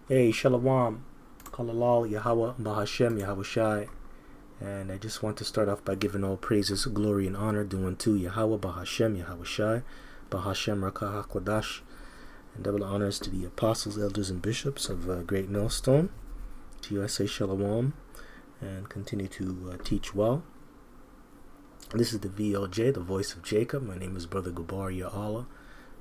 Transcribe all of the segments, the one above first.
Hey, Shalom, Kalalal, Yahweh, Bahashem, Yahweh Shai. And I just want to start off by giving all praises, glory, and honor due unto Yahweh, Bahashem, Yahweh Shai, Bahashem, Rakah HaKodash, and double honors to the apostles, elders, and bishops of Great Millstone. To you I say Shalom, and continue to teach well. This is the VLJ, the voice of Jacob. My name is Brother Gabar Ya'Allah.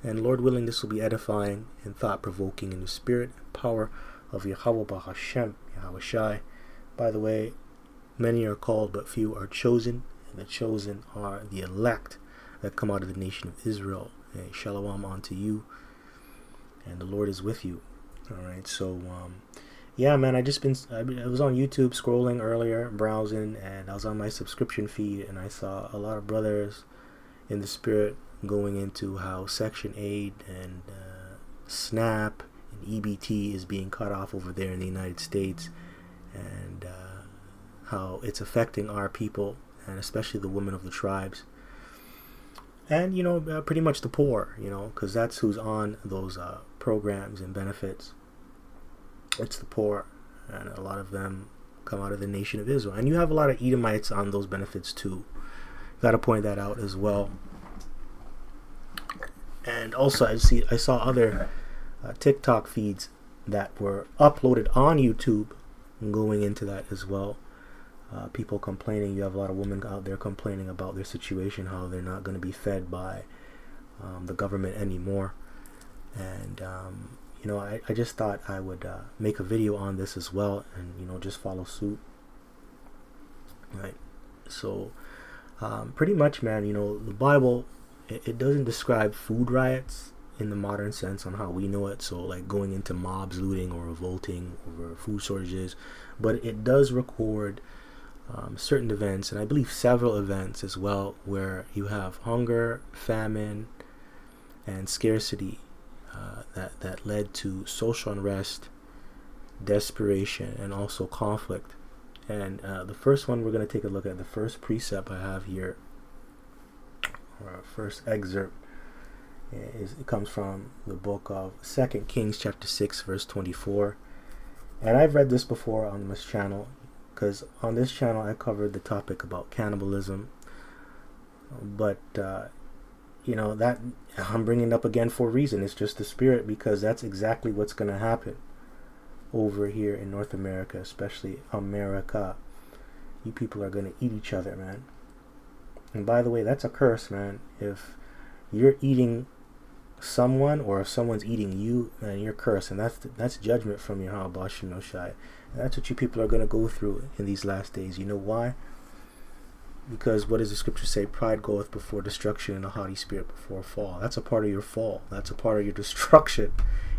And Lord willing, this will be edifying and thought-provoking in the spirit and power of Yahweh Bahashem, Yahweh Shai. By the way, many are called, but few are chosen. And the chosen are the elect that come out of the nation of Israel. Hey, shalom unto you. And the Lord is with you. All right, so, yeah, man, I was on YouTube scrolling earlier, browsing, and I was on my subscription feed, and I saw a lot of brothers in the spirit going into how Section 8 and SNAP and EBT is being cut off over there in the United States, and how it's affecting our people, and especially the women of the tribes. And, pretty much the poor, because that's who's on those programs and benefits. It's the poor, and a lot of them come out of the nation of Israel. And you have a lot of Edomites on those benefits too. Got to point that out as well. And also, I saw other TikTok feeds that were uploaded on YouTube going into that as well. People complaining. You have a lot of women out there complaining about their situation, how they're not going to be fed by the government anymore. And, I just thought I would make a video on this as well and, just follow suit. Right. So, pretty much, man, the Bible, it doesn't describe food riots in the modern sense on how we know it, so like going into mobs looting or revolting over food shortages, but it does record certain events, and I believe several events as well, where you have hunger, famine, and scarcity that led to social unrest, desperation, and also conflict. And the first one we're going to take a look at, the first precept I have here, or first excerpt, it comes from the book of 2 Kings chapter 6 verse 24. And I've read this before on this channel, because on this channel I covered the topic about cannibalism, but that I'm bringing it up again for a reason. It's just the spirit, because that's exactly what's going to happen over here in North America, especially America. You people are going to eat each other, man. And by the way, that's a curse, man. If you're eating someone, or if someone's eating you, man, you're cursed. And that's judgment from Yahweh Bahashem Shai. And that's what you people are going to go through in these last days. You know why? Because what does the scripture say? Pride goeth before destruction, and a haughty spirit before a fall. That's a part of your fall. That's a part of your destruction.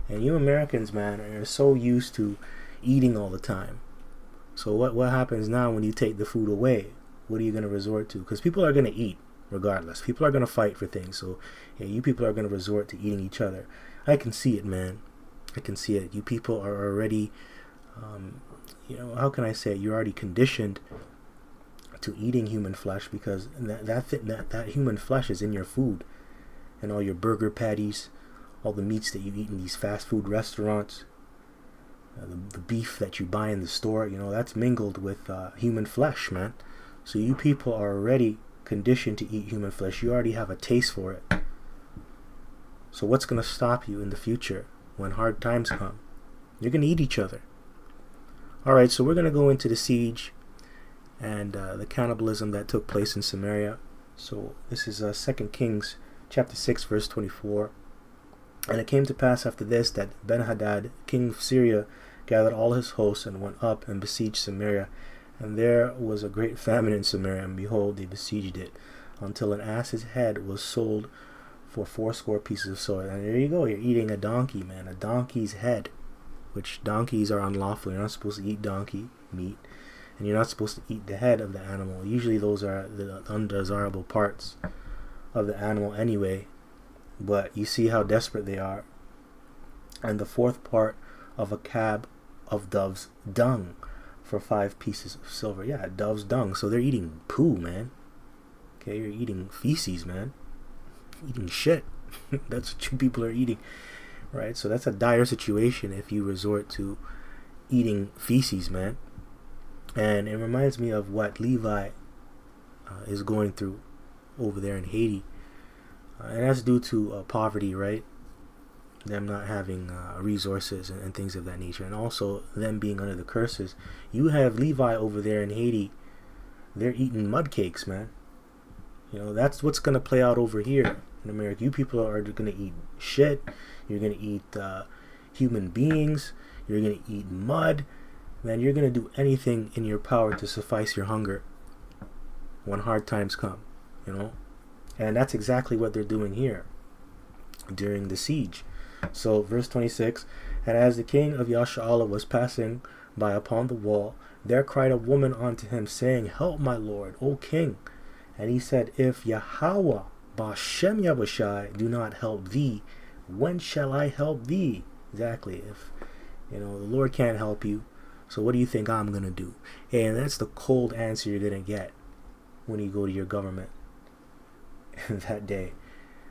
And you Americans, man, are so used to eating all the time. So what happens now when you take the food away? What are you going to resort to? Because people are going to eat regardless. People are going to fight for things. So you people are going to resort to eating each other. I can see it, man. I can see it. You people are already, how can I say it? You're already conditioned to eating human flesh, because that human flesh is in your food, and all your burger patties, all the meats that you eat in these fast food restaurants, the beef that you buy in the store, that's mingled with human flesh, man. So you people are already conditioned to eat human flesh. You already have a taste for it. So what's going to stop you in the future when hard times come? You're going to eat each other. All right, so we're going to go into the siege and the cannibalism that took place in Samaria. So this is 2 Kings chapter 6 verse 24. And it came to pass after this that Ben-Hadad, king of Syria, gathered all his hosts and went up and besieged Samaria. And there was a great famine in Samaria, and behold, they besieged it, until an ass's head was sold for 80 pieces of silver. And there you go, you're eating a donkey, man, a donkey's head, which donkeys are unlawful. You're not supposed to eat donkey meat, and you're not supposed to eat the head of the animal. Usually those are the undesirable parts of the animal anyway, but you see how desperate they are. And the fourth part of a cab of dove's dung for 5 pieces of silver. Yeah, dove's dung. So they're eating poo, man. Okay, you're eating feces, man. Eating shit. That's what you people are eating. right? So that's a dire situation if you resort to eating feces, man. And it reminds me of what Levi is going through over there in Haiti. And that's due to poverty, right? Them not having resources and things of that nature. And also them being under the curses. You have Levi over there in Haiti. They're eating mud cakes, man. You know, that's what's going to play out over here in America. You people are going to eat shit. You're going to eat human beings. You're going to eat mud. Man, you're going to do anything in your power to suffice your hunger when hard times come, you know. And that's exactly what they're doing here during the siege. So, verse 26, and as the king of Yasharallah was passing by upon the wall, there cried a woman unto him, saying, Help, my lord, O king. And he said, If Yahweh, Bashem Yahushai, do not help thee, when shall I help thee? Exactly. If, you know, the Lord can't help you, so what do you think I'm going to do? And that's the cold answer you're going to get when you go to your government that day.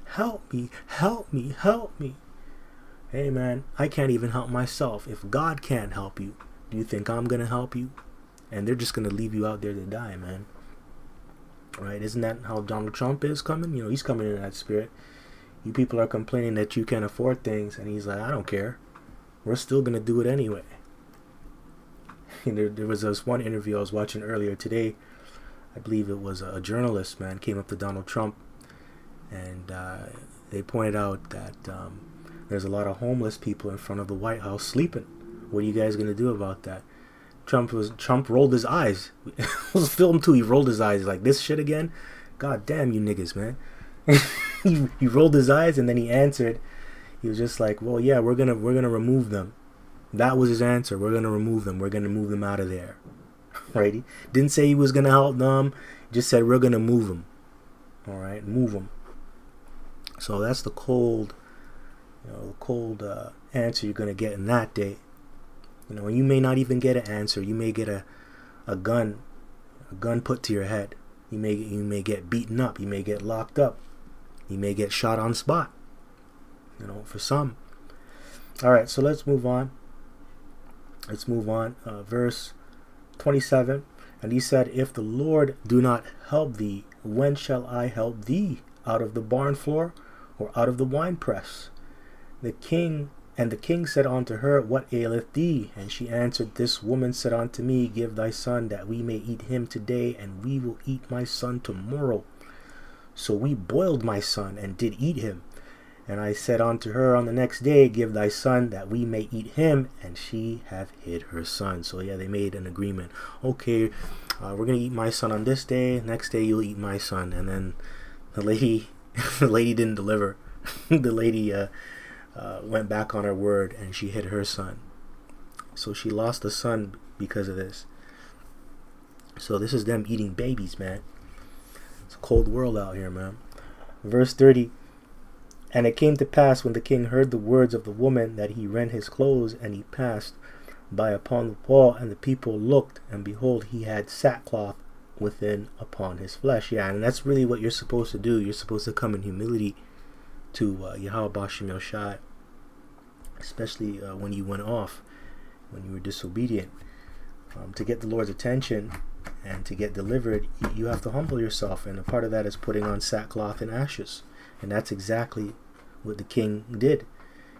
Help me, help me, help me. Hey man, I can't even help myself. If God can't help you, do you think I'm going to help you? And they're just going to leave you out there to die, man. Right? Isn't that how Donald Trump is coming? You know, he's coming in that spirit. You people are complaining that you can't afford things, and he's like, I don't care. We're still going to do it anyway. And there was this one interview I was watching earlier today. I believe it was a journalist, man, came up to Donald Trump, and they pointed out that there's a lot of homeless people in front of the White House sleeping. What are you guys going to do about that? Trump rolled his eyes. It was filmed too. He rolled his eyes like, this shit again? God damn you niggas, man. he rolled his eyes, and then he answered. He was just like, well, yeah, we're gonna remove them. That was his answer. We're gonna remove them. We're gonna move them out of there. Right? He didn't say he was gonna help them. He just said we're gonna move them. All right, move them. So that's the cold, answer you're gonna get in that day. You know, you may not even get an answer. You may get a gun put to your head. You may get beaten up. You may get locked up. You may get shot on spot. You know, for some. All right, so let's move on. Verse 27. And he said, If the Lord do not help thee, when shall I help thee? Out of the barn floor, or out of the winepress? The king said unto her, What aileth thee? And she answered, This woman said unto me, Give thy son, that we may eat him today, and we will eat my son tomorrow. So we boiled my son, and did eat him. And I said unto her on the next day, Give thy son, that we may eat him. And she hath hid her son. So yeah, they made an agreement. Okay, we're going to eat my son on this day. Next day you'll eat my son. And then the lady didn't deliver. The lady went back on her word, and she hid her son. So she lost a son because of this. So this is them eating babies, man. It's a cold world out here, man. Verse 30. And it came to pass, when the king heard the words of the woman, that he rent his clothes, and he passed by upon the wall, and the people looked, and behold, he had sackcloth within upon his flesh. Yeah, and that's really what you're supposed to do. You're supposed to come in humility to Yahweh Bashem Yoshai, especially when you went off, when you were disobedient. To get the Lord's attention and to get delivered, you have to humble yourself, and a part of that is putting on sackcloth and ashes. And that's exactly what the king did.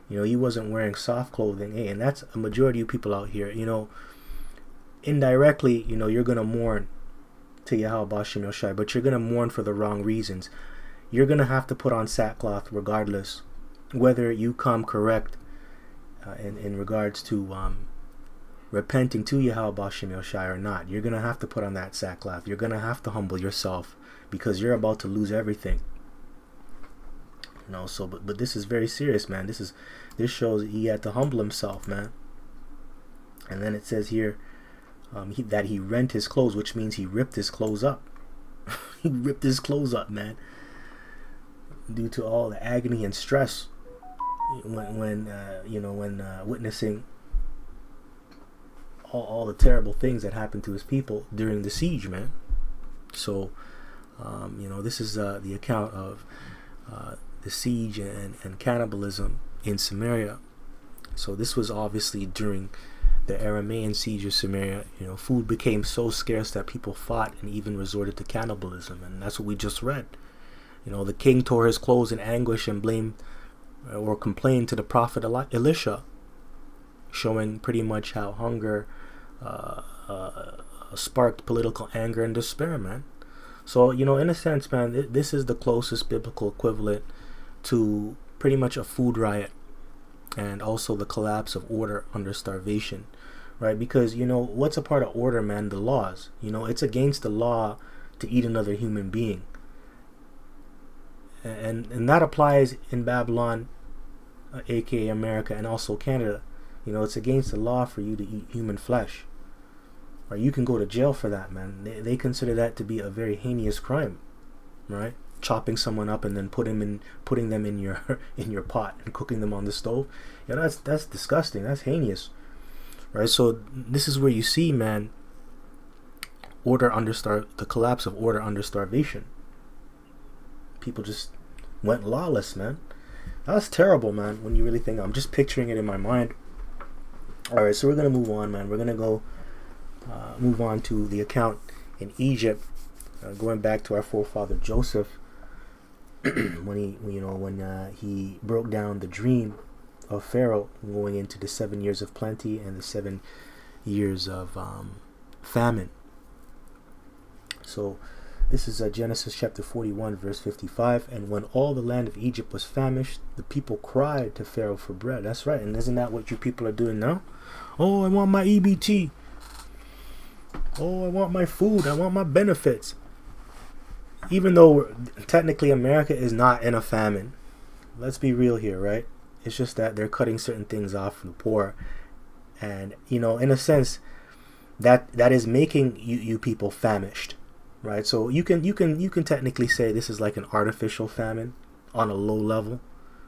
You know, he wasn't wearing soft clothing. Hey, and that's a majority of people out here. You know, indirectly, you know, you're going to mourn to Yahweh Bashem Yoshai, but you're going to mourn for the wrong reasons. You're going to have to put on sackcloth regardless, whether you come correct in regards to repenting to Yahweh Bashem Yoshai or not. You're going to have to put on that sackcloth. You're going to have to humble yourself, because you're about to lose everything. You know, so but this is very serious, man. This shows he had to humble himself, man. And then it says here that he rent his clothes, which means he ripped his clothes up. He ripped his clothes up, man, due to all the agony and stress when witnessing all the terrible things that happened to his people during the siege, man. So this is the account of the siege and cannibalism in Samaria. So this was obviously during the Aramean siege of Samaria. Food became so scarce that people fought and even resorted to cannibalism, and that's what we just read. The king tore his clothes in anguish and blamed or complained to the prophet Elisha, showing pretty much how hunger sparked political anger and despair, man. So, in a sense, man, this is the closest biblical equivalent to pretty much a food riot, and also the collapse of order under starvation, right? Because, what's a part of order, man? The laws. It's against the law to eat another human being. And that applies in Babylon, aka America, and also Canada. It's against the law for you to eat human flesh. Right? You can go to jail for that, man. They consider that to be a very heinous crime, right? Chopping someone up and then putting them in your pot and cooking them on the stove. That's disgusting. That's heinous, right? So this is where you see, man, the collapse of order under starvation. People just went lawless, man. That's terrible, man. When you really think, I'm just picturing it in my mind. All right, so we're gonna move on, man. We're gonna go move on to the account in Egypt, going back to our forefather Joseph, when he broke down the dream of Pharaoh going into the 7 years of plenty and the 7 years of famine. So this is Genesis chapter 41, verse 55. And when all the land of Egypt was famished, the people cried to Pharaoh for bread. That's right. And isn't that what you people are doing now? Oh, I want my EBT. Oh, I want my food. I want my benefits. Even though technically America is not in a famine. Let's be real here, right? It's just that they're cutting certain things off from the poor. And, in a sense, that is making you people famished. Right, so you can technically say this is like an artificial famine on a low level,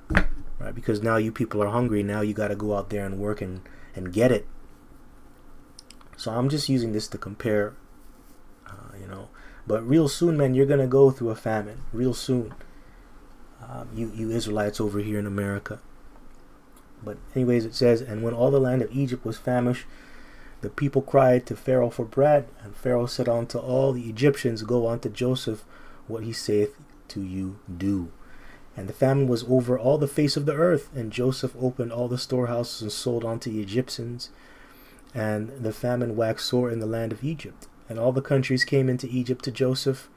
right? Because now you people are hungry. Now you got to go out there and work and get it. So I'm just using this to compare, But real soon, man, you're gonna go through a famine. Real soon, you Israelites over here in America. But anyways, it says, and when all the land of Egypt was famished, the people cried to Pharaoh for bread, and Pharaoh said unto all the Egyptians, go unto Joseph, what he saith to you do. And the famine was over all the face of the earth, and Joseph opened all the storehouses and sold unto the Egyptians. And the famine waxed sore in the land of Egypt. And all the countries came into Egypt to Joseph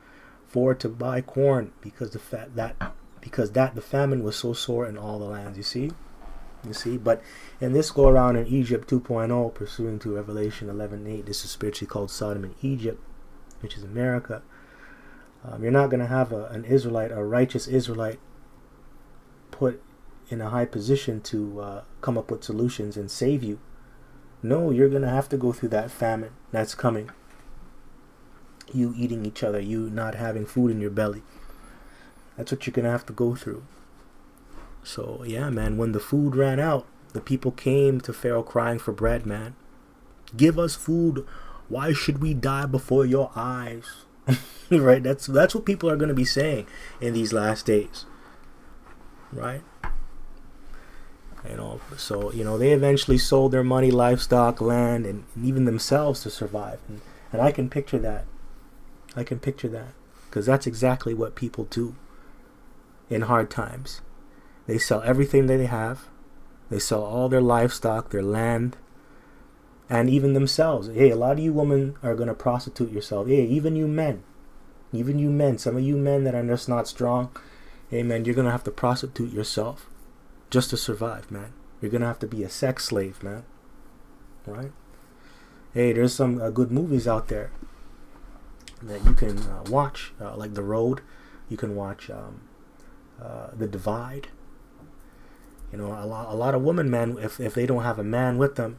for to buy corn, because the famine was so sore in all the lands. You see, but in this go around in Egypt 2.0, pursuing to Revelation 11:8, this is spiritually called Sodom and Egypt, which is America. You're not going to have a righteous Israelite, put in a high position to come up with solutions and save you. No, you're going to have to go through that famine that's coming. You eating each other, you not having food in your belly. That's what you're going to have to go through. So, yeah, man, when the food ran out, the people came to Pharaoh crying for bread, man. Give us food. Why should we die before your eyes? Right? That's what people are going to be saying in these last days. Right? So, they eventually sold their money, livestock, land, and even themselves to survive. And I can picture that. Because that's exactly what people do in hard times. They sell everything that they have. They sell all their livestock, their land, and even themselves. Hey, a lot of you women are going to prostitute yourself. Hey, even you men, some of you men that are just not strong, hey, man, you're going to have to prostitute yourself just to survive, man. You're going to have to be a sex slave, man. Right? Hey, there's some good movies out there that you can watch, like The Road. You can watch The Divide. A lot of women, man, if they don't have a man with them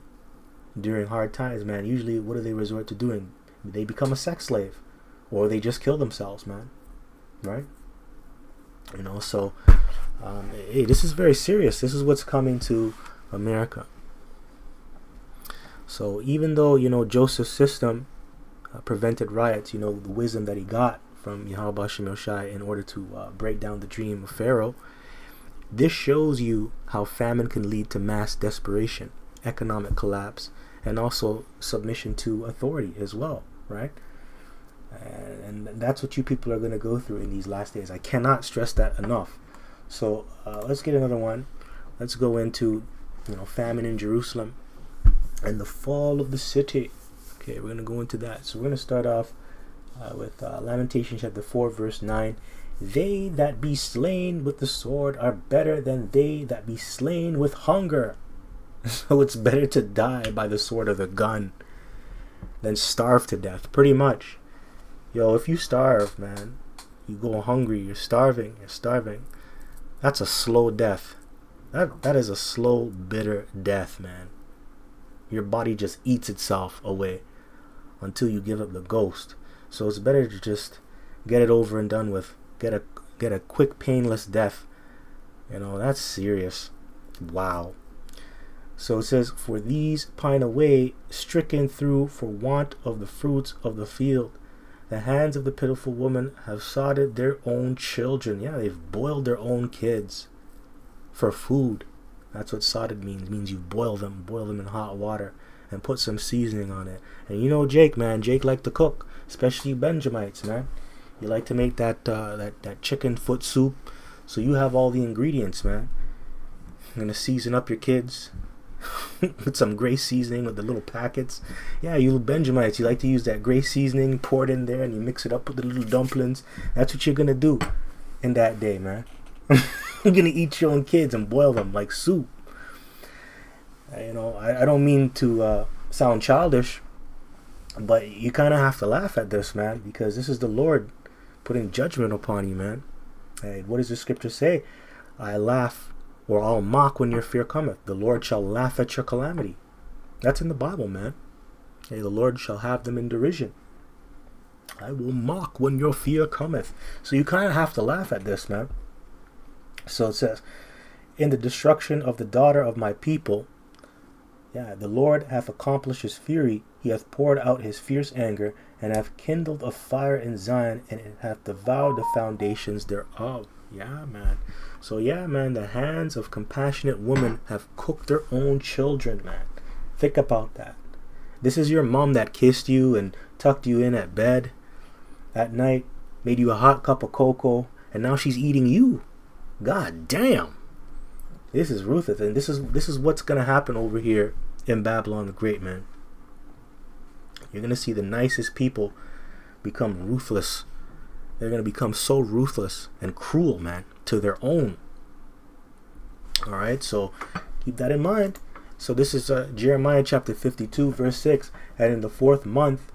during hard times, man, usually what do they resort to doing? They become a sex slave, or they just kill themselves, man. Right? So hey, this is very serious. This is what's coming to America. So even though Joseph's system prevented riots, the wisdom that he got from Yahweh Shem Yoshai in order to break down the dream of Pharaoh, This shows you how famine can lead to mass desperation, economic collapse, and also submission to authority as well, right? And that's what you people are going to go through in these last days. I cannot stress that enough. So let's get another one. Let's go into, famine in Jerusalem and the fall of the city. Okay, we're going to go into that. So we're going to start off with Lamentations chapter 4, verse 9. They that be slain with the sword are better than they that be slain with hunger. So it's better to die by the sword or the gun than starve to death, pretty much. Yo, if you starve, man, you go hungry, you're starving. That's a slow death. That is a slow, bitter death, man. Your body just eats itself away until you give up the ghost. So it's better to just get it over and done with. Get a quick, painless death. That's serious. Wow. So it says, for these pine away, stricken through for want of the fruits of the field. The hands of the pitiful woman have sodded their own children. Yeah, they've boiled their own kids for food. That's what sodded means. It means you boil them in hot water and put some seasoning on it. And Jake, man, Jake liked to cook, especially you Benjamites, man. You like to make that chicken foot soup. So you have all the ingredients, man. You're gonna season up your kids with some grace seasoning with the little packets. Yeah, you Benjamites, you like to use that grace seasoning, pour it in there, and you mix it up with the little dumplings. That's what you're gonna do in that day, man. You're gonna eat your own kids and boil them like soup. I don't mean to sound childish, but you kind of have to laugh at this, man, because this is the Lord putting judgment upon you, man. Hey, what does the scripture say? I laugh, or I'll mock when your fear cometh. The Lord shall laugh at your calamity. That's in the Bible, man. Hey, the Lord shall have them in derision. I will mock when your fear cometh. So you kind of have to laugh at this, man. So it says, in the destruction of the daughter of my people, the Lord hath accomplished his fury. He hath poured out his fierce anger, and hath kindled a fire in Zion, and it hath devoured the foundations thereof. Yeah, man. So, the hands of compassionate women have cooked their own children, man. Think about that. This is your mom that kissed you and tucked you in at bed at night, made you a hot cup of cocoa, and now she's eating you. God damn. This is ruthless, and this is what's going to happen over here in Babylon the Great, man. You're going to see the nicest people become ruthless. They're going to become so ruthless and cruel, man, to their own. All right, so keep that in mind. So this is Jeremiah chapter 52, verse 6. And in the 4th month,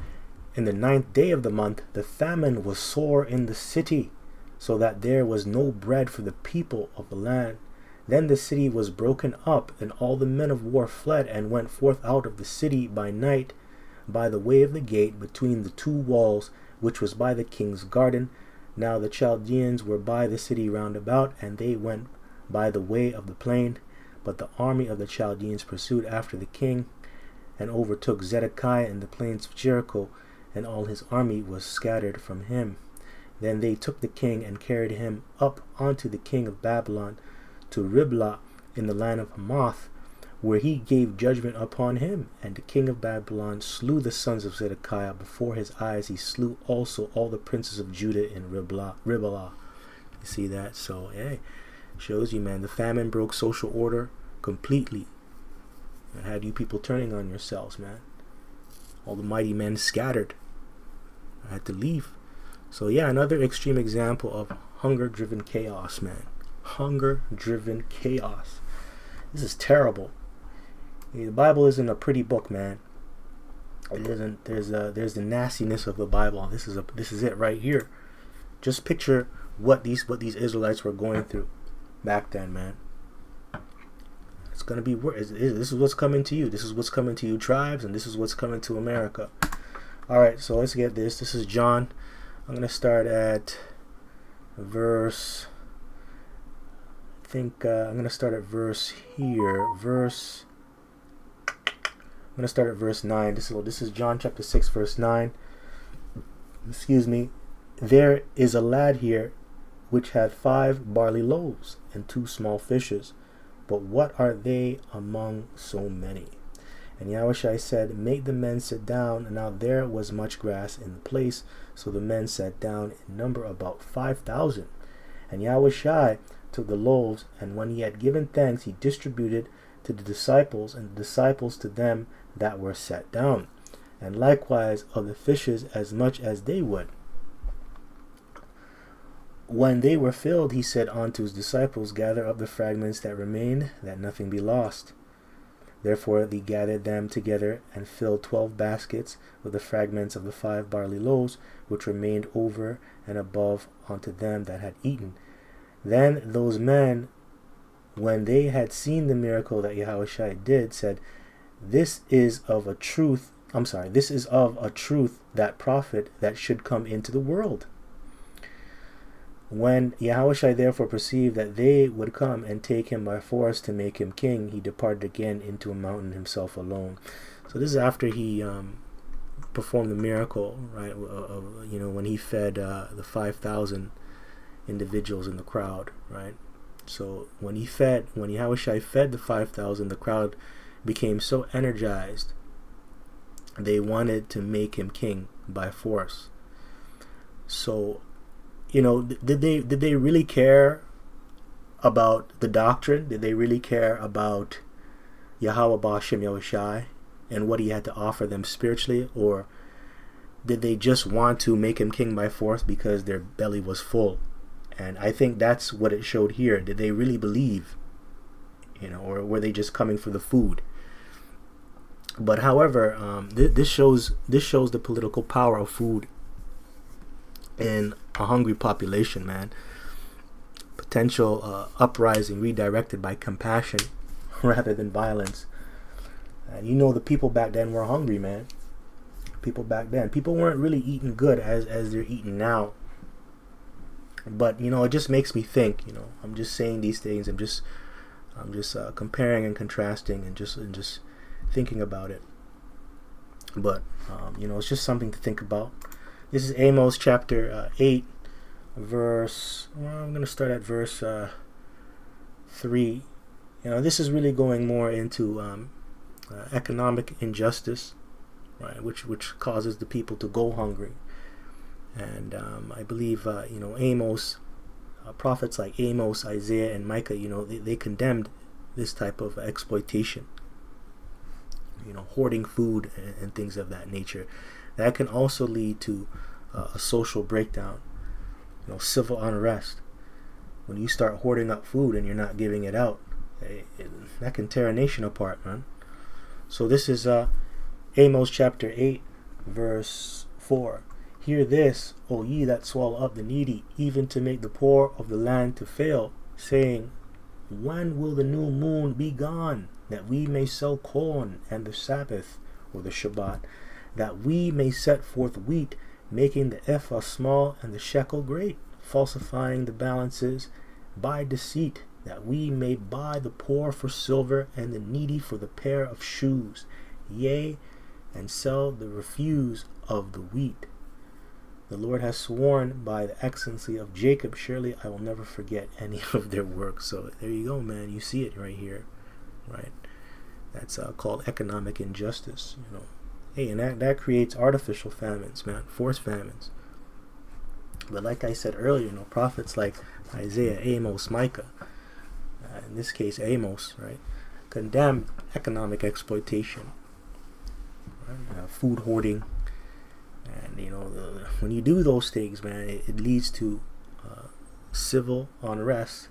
in the 9th day of the month, the famine was sore in the city, so that there was no bread for the people of the land. Then the city was broken up, and all the men of war fled and went forth out of the city by night by the way of the gate between the two walls, which was by the king's garden. Now the Chaldeans were by the city round about, and they went by the way of the plain. But the army of the Chaldeans pursued after the king, and overtook Zedekiah in the plains of Jericho, and all his army was scattered from him. Then they took the king and carried him up unto the king of Babylon, to Riblah in the land of Hamath, where he gave judgment upon him. And the king of Babylon slew the sons of Zedekiah before his eyes. He slew also all the princes of Judah in Riblah. You see that? So, hey, shows you, man, the famine broke social order completely. It had you people turning on yourselves, man. All the mighty men scattered. I had to leave. So, another extreme example of hunger-driven chaos, man. Hunger-driven chaos. This is terrible. The Bible isn't a pretty book, man. It isn't. There's the nastiness of the Bible. This is it right here. Just picture what these Israelites were going through back then, man. It's gonna be worse. This is what's coming to you. This is what's coming to you, tribes, and this is what's coming to America. All right, so let's get this. This is John. I'm gonna start at verse. I'm gonna start at verse here. I'm gonna start at verse 9. This is John chapter 6, verse 9. Excuse me. There is a lad here which had 5 barley loaves and 2 small fishes. But what are they among so many? And Yahushua said, make the men sit down. And now there was much grass in the place. So the men sat down, in number about 5,000. And Yahushua took the loaves, and when he had given thanks, he distributed to the disciples, and the disciples to them that were set down. And likewise of the fishes as much as they would. When they were filled, he said unto his disciples, gather up the fragments that remain, that nothing be lost. Therefore they gathered them together, and filled 12 baskets with the fragments of the 5 barley loaves, which remained over and above unto them that had eaten. Then those men, when they had seen the miracle that Yahushua did, said, This is of a truth that prophet that should come into the world. When Yahushua therefore perceived that they would come and take him by force to make him king, he departed again into a mountain himself alone. So this is after he performed the miracle, right? When he fed the 5,000 individuals in the crowd, right? So when Yahushua fed the 5,000, the crowd became so energized they wanted to make him king by force. So, did they really care about the doctrine? Did they really care about Yahweh Ba'Shem Yahushai and what he had to offer them spiritually? Or did they just want to make him king by force because their belly was full? And I think that's what it showed here. Did they really believe? Or were they just coming for the food? But however, this shows the political power of food in a hungry population, man. Potential uprising redirected by compassion rather than violence. And the people back then were hungry, man. People weren't really eating good as they're eating now. But it just makes me think. I'm just saying these things. I'm just comparing and contrasting and just thinking about it. But it's just something to think about. This is Amos chapter 8, verse. Well, I'm going to start at verse 3. This is really going more into economic injustice, right? Which causes the people to go hungry. And I believe Amos, prophets like Amos, Isaiah, and Micah, they condemned this type of exploitation. Hoarding food and things of that nature. That can also lead to a social breakdown, civil unrest. When you start hoarding up food and you're not giving it out, that can tear a nation apart, man. So this is Amos chapter 8, verse 4. Hear this, O ye that swallow up the needy, even to make the poor of the land to fail, saying, when will the new moon be gone, that we may sell corn, and the Sabbath, or the Shabbat, that we may set forth wheat, making the ephah small and the shekel great, falsifying the balances by deceit, that we may buy the poor for silver, and the needy for the pair of shoes, yea, and sell the refuse of the wheat. The Lord has sworn by the excellency of Jacob, surely I will never forget any of their works. So there you go, man. You see it right here, right? That's called economic injustice, Hey, and that creates artificial famines, man, forced famines. But like I said earlier, prophets like Isaiah, Amos, Micah, in this case Amos, right, condemned economic exploitation, right? Food hoarding. And when you do those things, man, it leads to civil unrest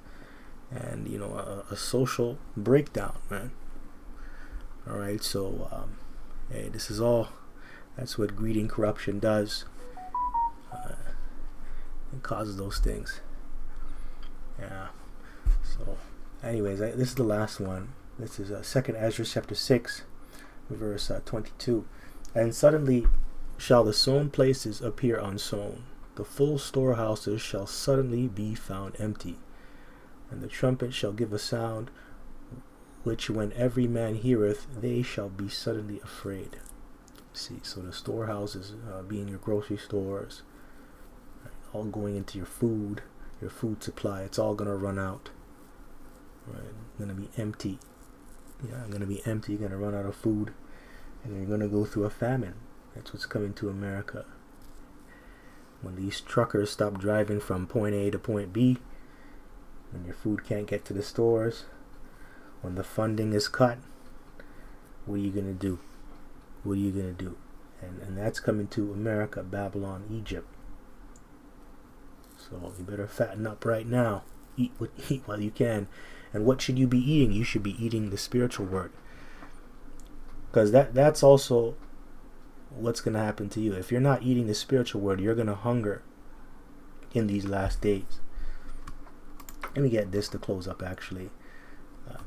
and a social breakdown, man. All right, so hey, this is all. That's what greed and corruption does. It causes those things. Yeah. So, anyways, this is the last one. This is 2nd Ezra chapter 6, verse 22. And suddenly shall the sown places appear unsown. The full storehouses shall suddenly be found empty. And the trumpet shall give a sound, which when every man heareth, they shall be suddenly afraid. See, so the storehouses being your grocery stores, right, all going into your food, your food supply. It's all gonna run out. Right? Gonna be empty. Yeah, gonna be empty. You're gonna run out of food, and you're gonna go through a famine. That's what's coming to America. When these truckers stop driving from point A to point B, when your food can't get to the stores, when the funding is cut, what are you gonna do? What are you gonna do? And that's coming to America, Babylon, Egypt. So you better fatten up right now. Eat while you can. And what should you be eating? You should be eating the spiritual word. Because that's also what's going to happen to you. If you're not eating the spiritual word, you're going to hunger in these last days. Let me get this to close up, actually.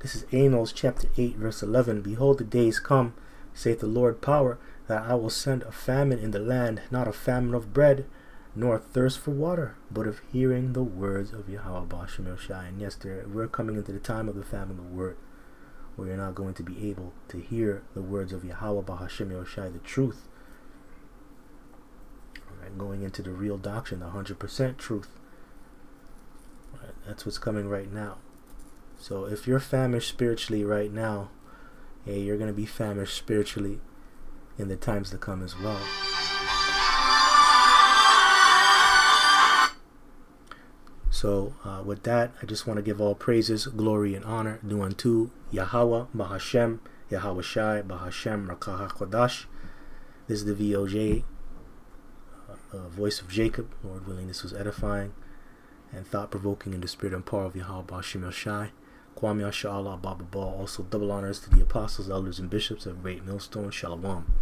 This is Amos chapter 8, verse 11. Behold, the days come, saith the Lord power, that I will send a famine in the land, not a famine of bread, nor thirst for water, but of hearing the words of Yahweh B'Shem Yoshai. And yes, we're coming into the time of the famine of the word, where you're not going to be able to hear the words of Yahweh B'Shem Yoshai, the truth. Right, going into the real doctrine, the 100% truth. Right, that's what's coming right now. So if you're famished spiritually right now, hey, you're going to be famished spiritually in the times to come as well. So with that, I just want to give all praises, glory, and honor due unto Yahweh, Bahashem, Yahweh Shai, Bahashem, Rakah Kodash. This is the VOJ, voice of Jacob. Lord willing, this was edifying and thought-provoking in the spirit and power of Yahweh B'Shem Yoshai. Kwame Yasha Allah Baba Ba. Also double honors to the apostles, elders, and bishops of Great Millstone. Shalom.